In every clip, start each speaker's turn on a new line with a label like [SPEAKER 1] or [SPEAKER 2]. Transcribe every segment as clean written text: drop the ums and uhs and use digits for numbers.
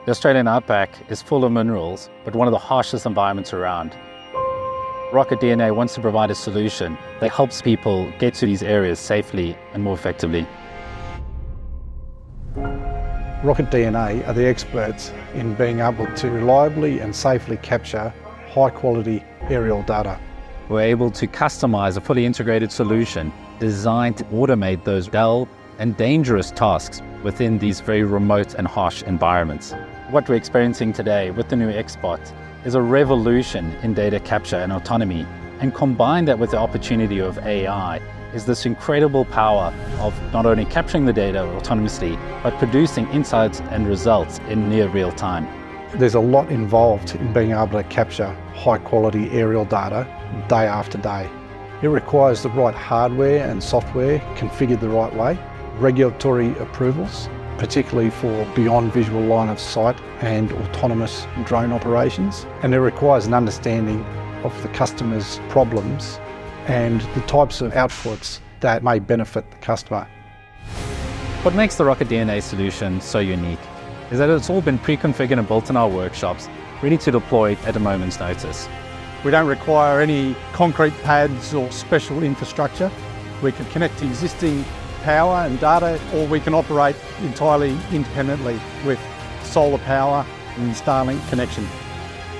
[SPEAKER 1] The Australian outback is full of minerals, but one of the harshest environments around. RocketDNA wants to provide a solution that helps people get to these areas safely and more effectively.
[SPEAKER 2] RocketDNA are the experts in being able to reliably and safely capture high-quality aerial data.
[SPEAKER 1] We're able to customize a fully integrated solution designed to automate those dull and dangerous tasks within these very remote and harsh environments. What we're experiencing today with the new xBOT is a revolution in data capture and autonomy, and combine that with the opportunity of AI is this incredible power of not only capturing the data autonomously, but producing insights and results in near real time.
[SPEAKER 2] There's a lot involved in being able to capture high-quality aerial data day after day. It requires the right hardware and software configured the right way, regulatory approvals, particularly for beyond visual line of sight and autonomous drone operations, and it requires an understanding of the customer's problems and the types of outputs that may benefit the customer.
[SPEAKER 1] What makes the RocketDNA solution so unique is that it's all been pre-configured and built in our workshops, ready to deploy at a moment's notice.
[SPEAKER 3] We don't require any concrete pads or special infrastructure. We can connect to existing power and data, or we can operate entirely independently with solar power and Starlink connection.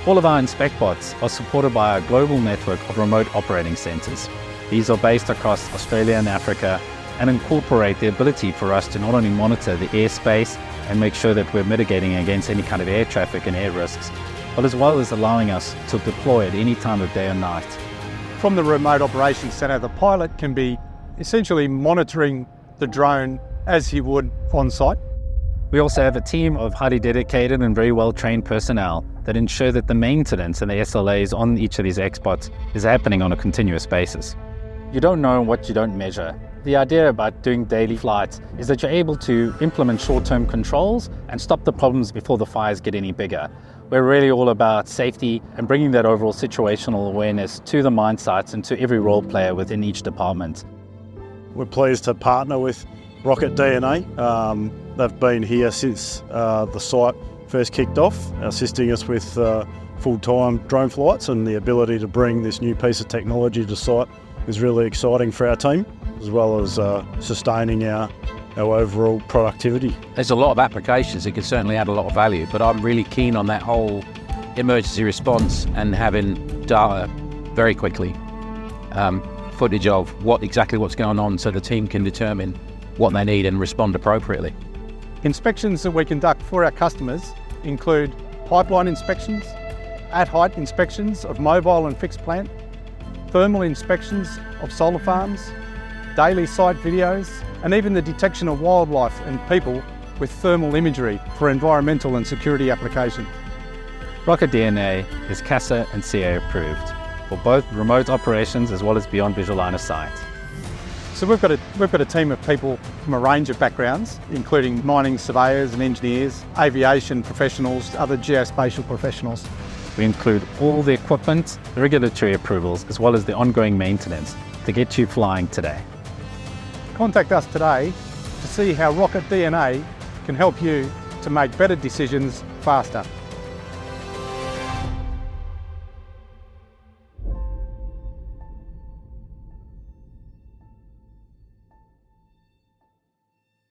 [SPEAKER 1] All of our mine-spec bots are supported by our global network of remote operating centers. These are based across Australia and Africa and incorporate the ability for us to not only monitor the airspace and make sure that we're mitigating against any kind of air traffic and air risks, but as well as allowing us to deploy at any time of day or night.
[SPEAKER 3] From the remote operations center, the pilot can be essentially monitoring the drone as he would on site.
[SPEAKER 1] We also have a team of highly dedicated and very well-trained personnel that ensure that the maintenance and the SLAs on each of these xBOTs is happening on a continuous basis. You don't know what you don't measure. The idea about doing daily flights is that you're able to implement short-term controls and stop the problems before the fires get any bigger. We're really all about safety and bringing that overall situational awareness to the mine sites and to every role player within each department.
[SPEAKER 4] We're pleased to partner with RocketDNA. They've been here since the site first kicked off, assisting us with full-time drone flights, and the ability to bring this new piece of technology to site is really exciting for our team, as well as sustaining our overall productivity.
[SPEAKER 5] There's a lot of applications that can certainly add a lot of value, but I'm really keen on that whole emergency response and having data very quickly, footage of exactly what's going on, so the team can determine what they need and respond appropriately.
[SPEAKER 3] Inspections that we conduct for our customers include pipeline inspections, at-height inspections of mobile and fixed plant, thermal inspections of solar farms, daily site videos, and even the detection of wildlife and people with thermal imagery for environmental and security applications.
[SPEAKER 1] RocketDNA is CASA and CA approved for both remote operations as well as beyond visual line of sight.
[SPEAKER 3] So we've got a team of people from a range of backgrounds, including mining surveyors and engineers, aviation professionals, other geospatial professionals.
[SPEAKER 1] We include all the equipment, the regulatory approvals, as well as the ongoing maintenance to get you flying today.
[SPEAKER 3] Contact us today to see how RocketDNA can help you to make better decisions faster.